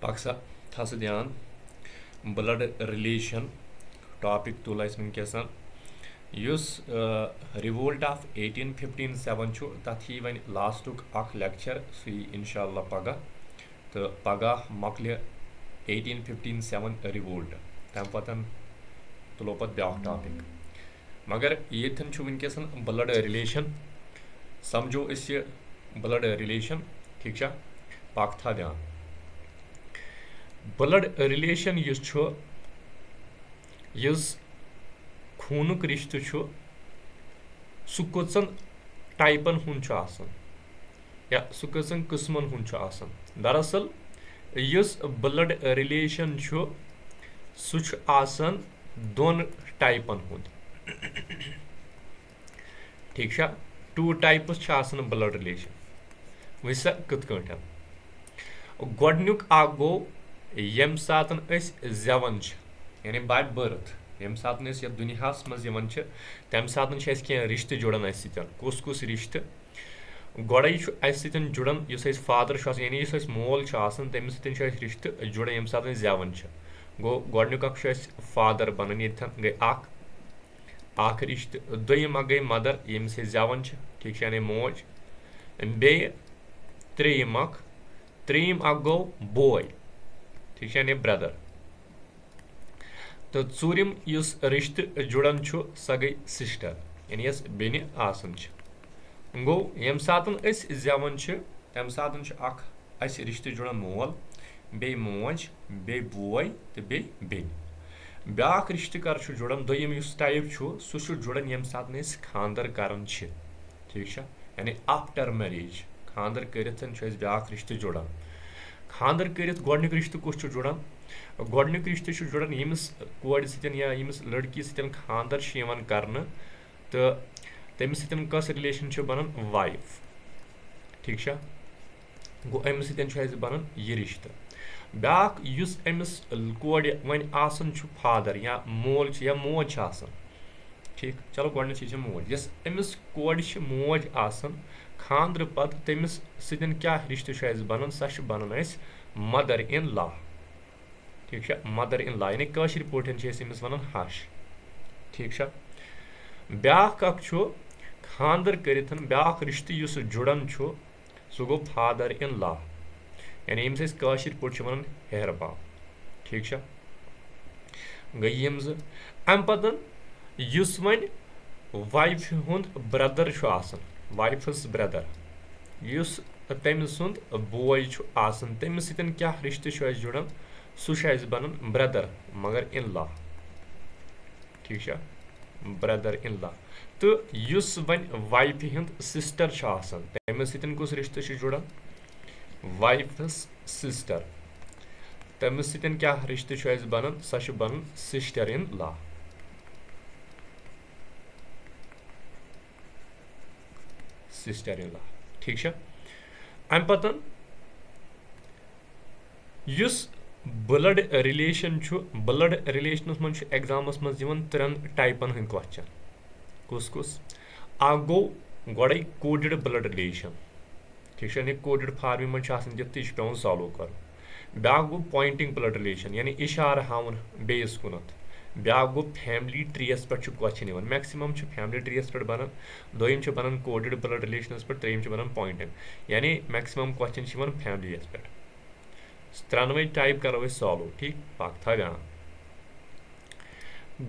Paksa thas ध्यान blood relation topic तुल वनकसन revolt of 1857 तथ यी वन लास्टुक लेक्चर सह इंशाल्लाह पगह तो पगह मकल 1857 रिवोल्ट तम पतन तुलो पत ब्या टॉपिक मगर येथन वनकसन ब्लड रिलेशन समझो इस ब्लड रिलेशन ठीक पाक था ध्यान ब्लड रिलेशन यस खूनुक रिश्त सह कचन टाइपन हुंद या सह कचन किस्मन हुंद दरअसल यस ब्लड रिलेशन सह दोन टाइपन हुंद ठीक 2 टाइप्स ब्लड रिलेशन वह सा कत गोडनुक आ गो यम सातन ज़ेवन यानी बाय बर्थ यम सातन ये दुनिया मज तम सातन क्या रिश्त जुड़ान कुस कुस रिश्त गोड़े जुड़ान इस फादर यानी इस मोल तमिस सत्य रिश्त जुड़ान यम सातन ज़ेवन गो गोडनुक फादर बनन ये गई अख रिश्त दोम गई मदर यमिस ज़ेवन ठीक यानी मोज बे त्रीम गो बॉय ठीक यानी ब्रदर तो चूरिम इस रिश्त जुड़ान सह गई सिस्टर यानी यस बेनि आसन गो यम सातन ज़ेवन तम सातन रिश्त जुड़ान मोल बे मोज बे बॉय तो बे बेन ब्या रिश्त कर जुड़ान दोम इस टाइप सह जुड़ान यम सातन खानदर करान ठीक यानी आफ्टर मैरिज खानदर कर ब्या रिश्त जुड़ान खानदर कर गोडनुक रिश्त कुछ जुड़ान गोडनुक रिश्त जुड़ान यमिस कोर या यमिस लड़की सत्य खानदर करने तो तमिस सत्य कस रिलेशन बनान वाइफ ठीक गो अमिस सत्य बनान यह रिश्त ब्या अमिस कोर वन आसन फादर या मोल या मोज ठीक चलो गोडन मोज यस अमिस कोर मोज आसन खानद्र पत तमिस सत्य क्या रिश्त बनान सह बनान मदर इन लॉ ठीक मदर इन लॉ यानी कशर पे वनान हश ठीक ब्या खानदर कर ब्या रिश्त जुड़ान सह गो फादर इन लॉ यानी यमिस कशर पे वनान हेहरबा ठीक गई यम अम पतन वन वाइफ हुंद ब्रदर वाइफस ब्रदर तमिस बॉय तमिस सत्य क्या रिश्त जुड़ान सह बनान ब्रदर मगर इन लॉ ठीक ब्रदर इन लॉ तो वन वाइफ हिंद सिस्टर तमिस सत्य कुछ रिश्त जुड़ान वाइफस सिस्टर तमिस सत्य क्या रिश्त बनान सह बनान sister in law sister in law ठीक अम पतन ब्लड रिलेशन ब्लड रिलेशन मज एग्जामस मज 3 टाइपन हंद क्वेश्चन कुस कुस आ गो गोड़े कोडेड ब्लड रिलेशन ठीक यानी कोडेड फार्म मज दिख पे सॉल्व कर ब्या गो पॉइंटिंग ब्लड रिलेशन यानी इशार हावन बेस कुनत ब्या गो फैमिली ट्रीस पे क्वेश्चन मैक्सिमम फैमिली ट्रीस पे बनान दोम बनान कोडेड ब्लड रिलेशन पे त्रेम बनान पॉइंटिंग यानी मैक्सिमम क्वेश्चन फैमिली पे 3 टाइप करो सॉल्व ठीक पाक था ध्यान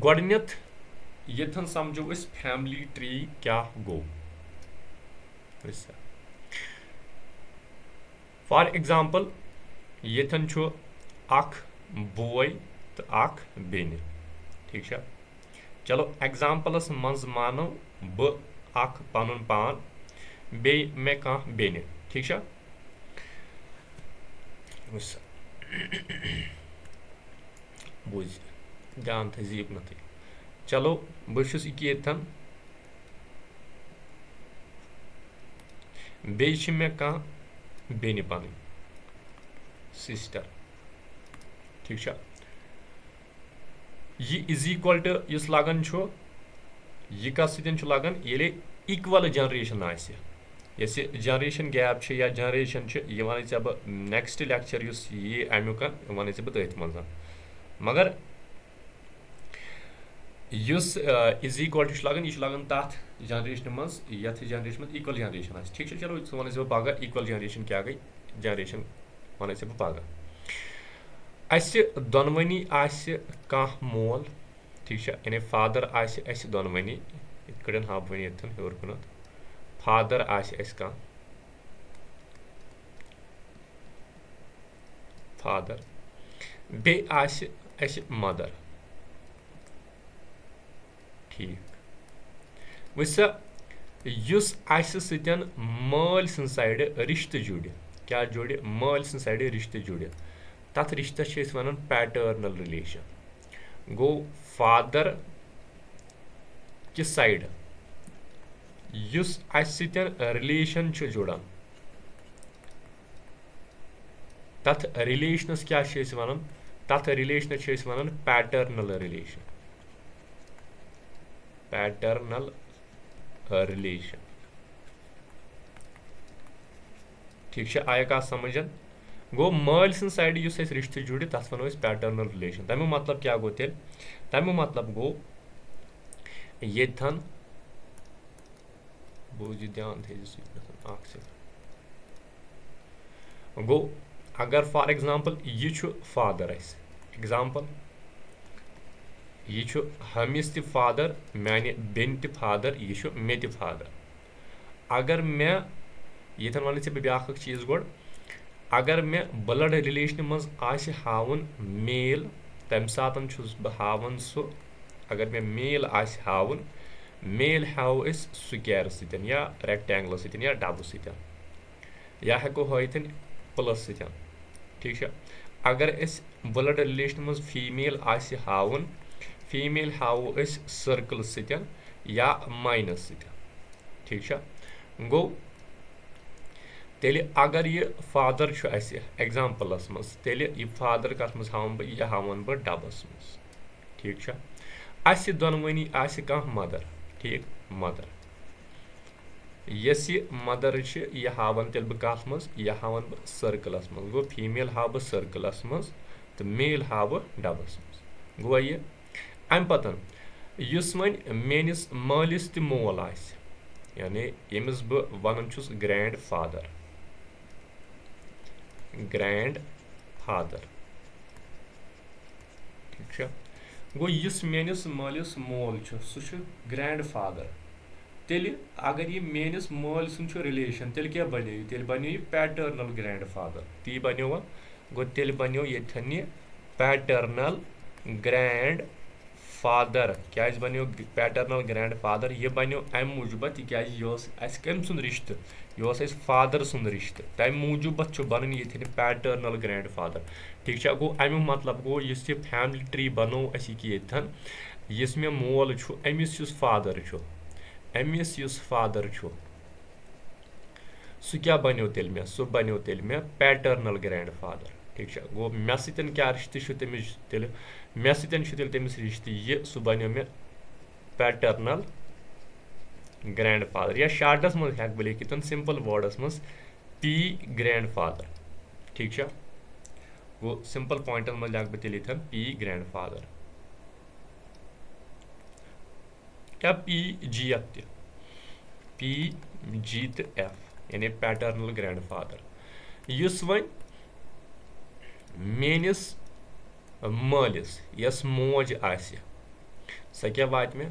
गोडनेथ यथन समझो फैमिली ट्री क्या गो फॉर एग्जांपल यथन अख बॉय तो अख बेन ठीक चलो एग्जांपलस मज मानो ब अख पनुन पान बे मे कह बेन ठीक बुझ ध्यान थीप नत चलो बहुस यथन बे मे कह बेन पन सिस्टर ठीक यह इज इक्वल टू इस लगन यह कस सत्य लगन ये equal generation yes generation gap या जनरेशन ये वन ऐ बह नेक्स्ट लेक्चर ये अमुक वन ऐ बह तथ मज मगर इज इक्वल टू लगन यह लगन तथ जनरेशन मज यथ जनरेशन मज इक्वल जनरेशन ठीक है चलो वन ऐ पगह इक्वल जनरेशन क्या गई जनरेशन वन ऐ पगह अस दोनवनी कह मोल ठीक है यानी फादर आस दोनवनी इत कड़न हाव वन ये हेर कुन फादर आस कह फादर बे आस मदर ठीक वह युस आस सतन माल सन साइड रिश्ते जुड़ क्या जुड़ माल सन साइड रिश्ते जुड़ तथ रिश्तस वन पैटर्नल रिलेशन गो फादर कि साइड युस आस सतन रिलेशन जुड़ान तथ रिलेशनस क्या वन तथ relations one paternal relation paternal relation ठीक है आया कह समझन गो माल सन साइड युस रिश्ते जुड़ तथ वनो पैटर्नल रिलेशन तमिक मतलब क्या गो तेल तमिक मतलब गो येथन बूझ ध्यान थे गो अगर फॉर एग्जांपल यह फादर एग्जांपल यह हमिस त फादर माने बेन त फादर यह मे त फादर अगर मे ये वन बह ब्या चीज गोड़ अगर मे ब्लड रिलेशन मज हावन मेल तम सात बह हावन सह अगर मे मेल हावन मेल हाव स्क्वायर सतन या रेक्टेंगल सतन या डब सतन या हेको हथिन प्लस सतन ठीक है अगर ब्लड रिलेशन मज फीमेल हावन फीमेल हाव सर्कल सतन या माइनस सतन ठीक है गो तेल अगर यह फादर एग्जाम्पलस मज तेल यह फादर कत मज हावन बह यह हावन बह डबस मज ठीक है अस दोनवनी कह मदर ठीक मदर यस मदर यह हावन तेल बह कत मज यह हावन बह सर्कलस मज गो फीमेल हाव बह सर्कलस मज तो मेल हाव बह डबस मज गो यह अम पतन युस वन मेनिस मालिस त मोल यानी यमिस बह वन ग्रैंड फादर ठीक है गो युस मेनिस मालिस मोल सह ग्रैंड फादर तेल अगर यह मेनिस माल सुन रिलेशन तेल क्या बनो तेल बनो यह पैटर्नल ग्रैंड फादर ती बनो गो तेल बनो येथन यह पैटर्नल ग्रैंड फादर क्या बनो पैटर्नल ग्रैंड फादर यह बनो अम मूजूब तिज कम सुन रिश्त यह फादर सुन रिश्त तम मूजूब बन ये पैटर्नल ग्रैंड फादर ठीक है गो अमुक मतलब गो इस फैमिली ट्री बनो येथन इस मे मोल अमिस फादर अमिस फादर सह क्या बनो तेल मे सह बनो तेल मे पैटर्नल ग्रैंड फादर ठीक है गो मे सतन क्या रिश्ते तमिस तेल मे सतन तेल तमिस रिश्ते यह सह बनो मे पैटर्नल ग्रैंड फादर या शार्टस मज हेक बह लिखित सिंपल वर्डस मज पी ग्रैंड फादर ठीक है गो सिंपल पॉइंटन मज लिख बह तेल पी ग्रैंड फादर क्या P G F P G तो एफ यानी paternal grand father use one menace मालिस यस मोज सह क्या वात मे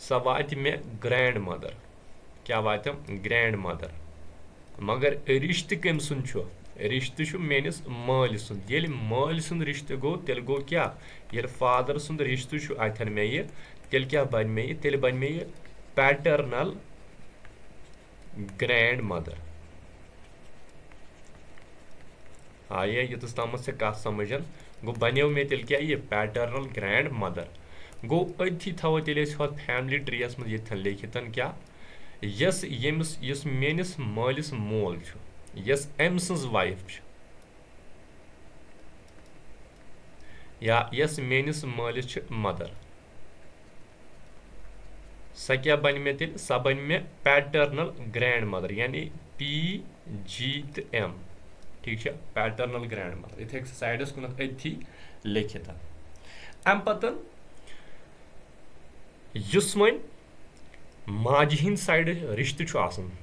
सह वात मे ग्रैंड मदर क्या वातम ग्रैंड मदर मगर रिश्ते कम सुन रिश्ते मेनिस माल सुंद ये माल सुंद रिश्ते गो तेल गो क्या ये फादर सुंद रिश्ते अथन मे यह तेल क्या बन मे यह तेल बन मे यह पैटर्नल ग्रैंड मदर आया युतस तम से कत समझन गो बनो मे तेल क्या यह पैटर्नल ग्रैंड मदर गो अथी थो तेल फैमिली ट्रीयस मज ये लिखित क्या यस यमिस यस मेनिस मालिस मोल यस अम सज वाइफ या यस मेनिस मालिस मदर सह क्या बन मे तेल सह बन मे पैटर्नल ग्रैंड मदर यानी PG तो M ठीक है पैटर्नल ग्रैंड मदर इत साइडस कुन अथी लिखित अम पतन युस वन माज हिंद साइड रिश्त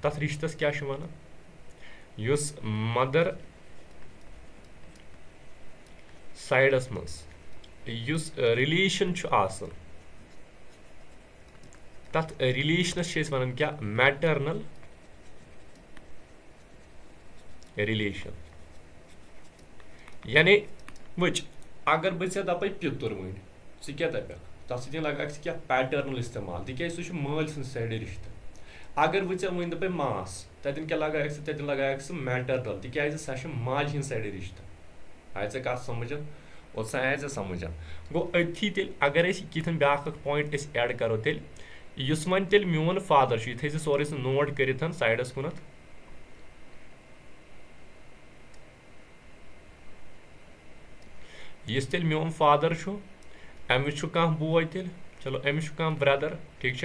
तथ रिश्तस क्या वन युस मदर साइडस मज युस रिलेशन तथ रिलेशनस वन क्या मैटरनल रिलेशन यानी वच अगर बह दप पितुर वन सह क्या दप तथ सह लगा क्या पैटर्नल इस्तेमाल तिक सह माल सद साइड रिश्त अगर बह वन दप मास तन क्या लगा तन लगा मैटरनल तिक सह माज हिंद साइड रिश्त आय ऐ कत समझ और सह आय ऐ समझ गो अथी तेल अगर कितन ब्या पॉइंट ऐड करो तेल युस वन तेल मोन फादर यह थी सोरे नोट कर साइडस कुन यस तेल मोन फादर अमिस कह बोय तेल चलो अमिस कह ब्रदर ठीक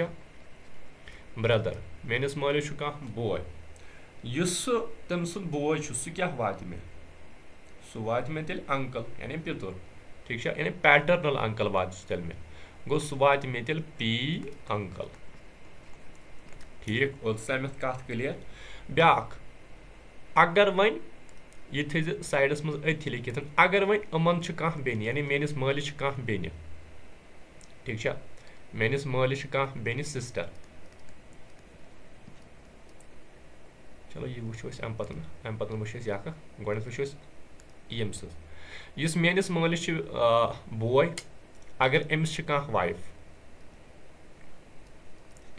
ब्रदर मेनिस मालिस कह बोय युस तम सुन बोय सह क्या वात मे सह वात मे तेल अंकल यानी पितुर ठीक यानी पैटर्नल अंकल वात तेल मे गो सह वात मे तेल P अंकल ठीक और समित कत क्लियर ब्या अगर वन यह थी साइडस मज अथी लिखित अगर वन अमन कह बेन यानी मेनिस मालिस कह बेन ठीक मेनिस मालिस कह बेन सिस्टर चलो यह वो अम पतन वो यह गोड वो यम सस मेनिस मालिस बोय अगर अमिस कह वाइफ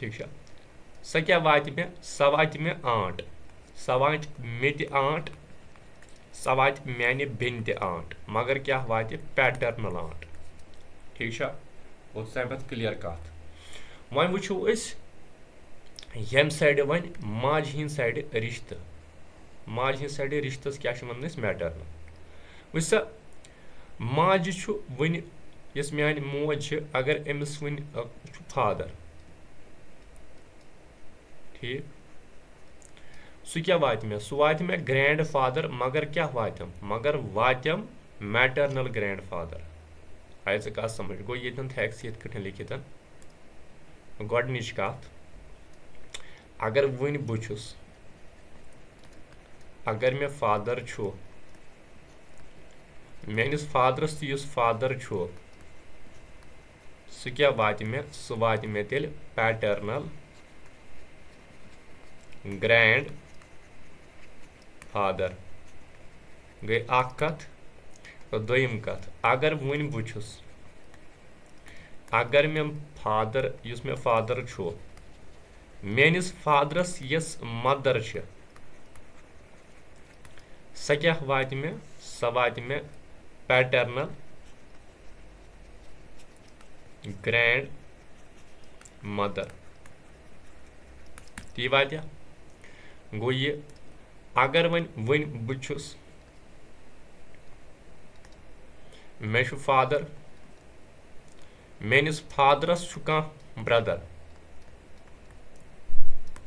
ठीक सह क्या वात मे सह वात मे आंट सह वात मे ते आंट सह वात माने बेन ते आंट मगर क्या वात पैटर्नल आंट ठीक और समित क्लियर कत वन वो यम साइड वन माज हिंद साइड रिश्त माज हिंद साइड रिश्तस क्या वन मैटरनल वह सा माज वन यस म्यान मोज अगर अमिस वन फादर ठीक सह क्या वात मे सह वात मे ग्रैंड फादर मगर क्या वातम मगर वातम मैटरनल ग्रैंड फादर आय ऐ कत समझ गो ये थैक्स ये कठिन लिखित गोडनिच कत अगर वन बुछुस अगर मे फादर मेनिस फादरस तो युस फादर सह क्या वात मे सह वात मे तेल पैटर्नल ग्रैंड फादर गई अख कत तो दोयम कत अगर वन बुछुस अगर मे फादर युस मे फादर मेनिस फादरस यस मदर सह क्या वात मे सह वात मे पैटर्नल ग्रैंड मदर ती वात गो ये अगर वन बुछुस मे फादर मेनिस फादरस कह ब्रदर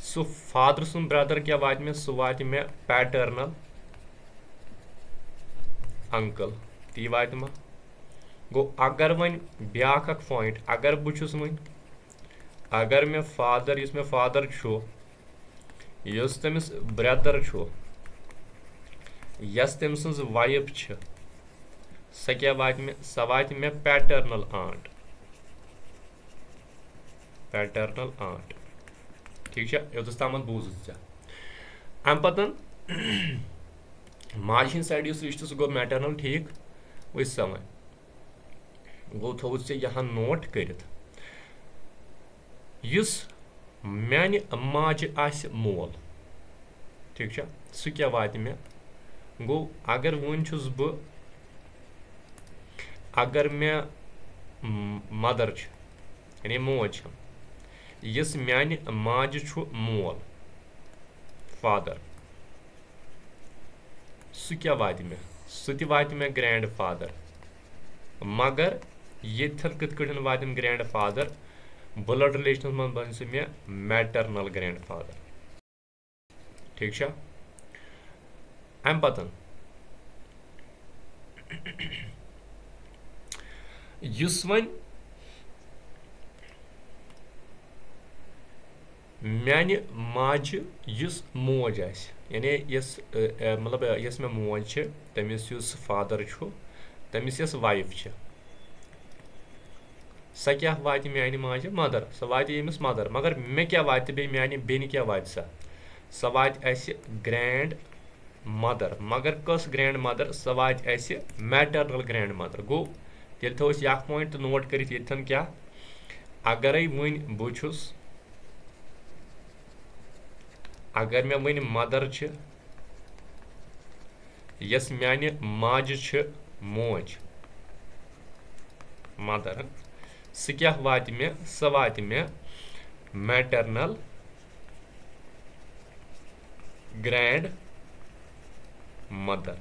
सह फादर सुन ब्रदर क्या वात मे सह वात मे पैटर्नल अंकल ती वात मा गो अगर वन ब्या पॉइंट अगर बुछुस वन अगर मे फादर युस मे फादर युस तमिस ब्रदर यस तम सज वाइफ सह क्या वात मे सह वात मे पैटर्नल आंट ठीक योतस तम बूज अम पतन माज हिंद साइड रिश्त सह गो मैटरनल ठीक वही समझ गो थो यहाँ नोट कर म्यान माज आस मोल ठीक सह क्या वात मे गो अगर वन छुस बह अगर मे मदर यानी मोज यस म्यान माज मोल फादर सह क्या वात मे सह ति वात मे ग्रैंड फादर मगर ये कत वात ग्रैंड फादर ब्लड रिलेशन मन बन सह मे मैटरनल ग्रैंड फादर। ठीक अम पतन युस वन म्यानि माज युस मोज आस यानी यस मतलब यस मे मोज छ तमिस युस फादर छु तमिस यस वाइफ छ सा क्या वात म्यानि माज मदर सा वात यमिस मदर मगर मे क्या वात बे म्यानि बेनि क्या वात सा वात अस ग्रैंड मदर मगर कस ग्रैंड मदर सा वात अस मैटरनल ग्रैंड मदर गो तेल थो यह पॉइंट नोट करित यथन क्या अगर वन बुछुस अगर मे वन मदर छ यस म्यानि माज छ मोज मदर स क्या वात मे स वात मे मैटरनल ग्रैंड मदर।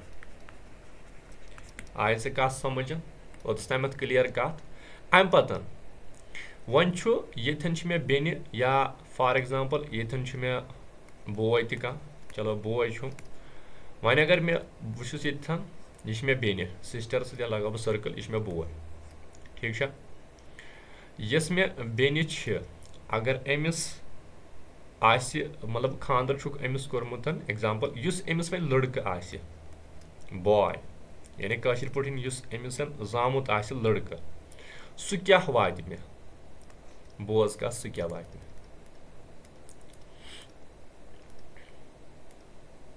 आय से कत समझ ओतस तम क्लियर कत अम पतन वन यथन मे बेनि या फॉर एग्जांपल यथन मे बोय त चलो बोय वन अगर मे बुस यथन यह मे बेनि सिस्टर सह लगा बह सर्कल यह मे बोय। ठीक यस मे बेनि अगर अमिस आसि मतलब खानदर छुक Amish कोरमुतन example use Amish one लड़का आसि बॉय यानी काशिर पठिन युस अमिस जामुत आसि लड़का सु क्या वात मे बोज का सु क्या वात मे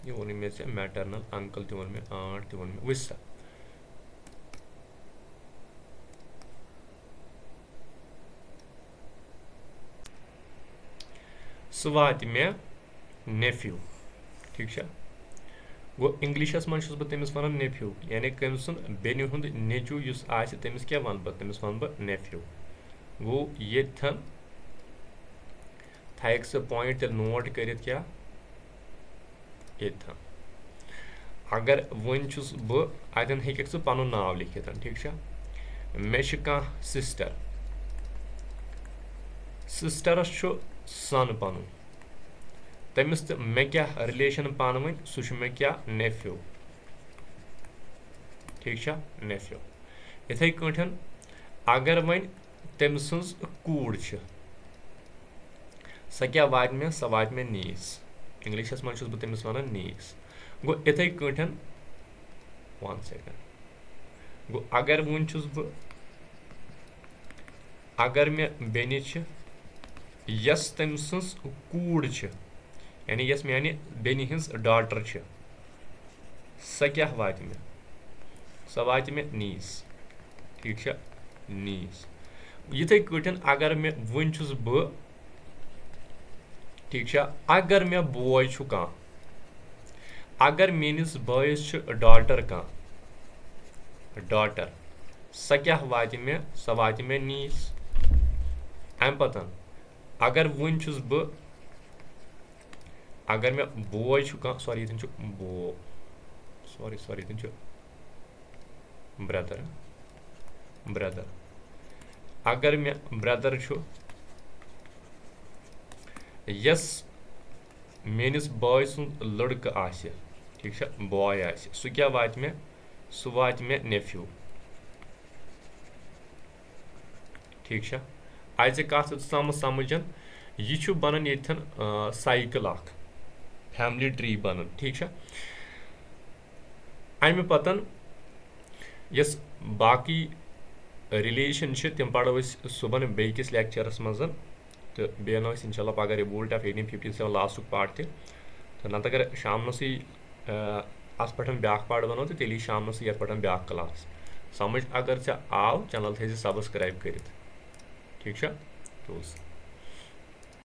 ये वोन मे से मैटरनल अंकल तोन मे आंट तोन मे वसा सु वात मे नेफ्यू। ठीक गो इंग्लिशस मन बह तमिस वन नेफ्यू यानी कम सुन बेनि हुंद नेचू युस आसि तमिस क्या वन बह तमिस वन बह नेफ्यू। गो यथन थक सह पॉइंट नोट करित क्या यथन अगर वन छुस बह अतन हेक सह पनुन नाव लिखित। ठीक मे कह सिस्टर सिस्टरस सन पनुन तमिस तो मे क्या रिलेशन पान वन सह मे क्या नेफ्यू। ठीक नेफ्यू इथे कठन अगर वन तम सज कूड़ सा क्या वात मे सा वात मे नीस इंग्लिशस मन बह तमिस वन नीस। गो इथे कठन वन सेकंड गो अगर वन बह अगर मे बेनि यस तम सज कूड़ यानी यस म्यानि बेनि हिंस डॉटर सा क्या वात मे सा वात मे नीस। ठीक नीस इथे कठन अगर मे वन बह ठीक अगर मे बोय कह अगर मेनिस बॉयस डॉटर कह डॉटर सा क्या वात मे सा वात मे नीस। अम पतन अगर वन बह अगर मे बोय सॉरी यन बो सॉरी यन ब्रदर ब्रदर अगर मे ब्रदर यस मेनिस बॉय सुन लड़का आसि ठीक बॉय आसि सु क्या वात मे सु वात मे नेफ्यू। ठीक आज से कत समझन यह बनन यथन साइकिल अख फैमिली ट्री बनन। ठीक अमि पतन यस बाकी रिलेशन तम पढ़ो सुबह बेकिस लेक्चरस मज तो बे इंशाल्लाह पगह रिबूल्ट ऑफ 1857 लास्ट पार्ट तो नत अगर शामनस अत पे ब्या पार्ट बनो तो तेली शामनस ये पे ब्या क्लास समझ अगर ऐ आव चैनल थे सब्सक्राइब कर। ठीक तो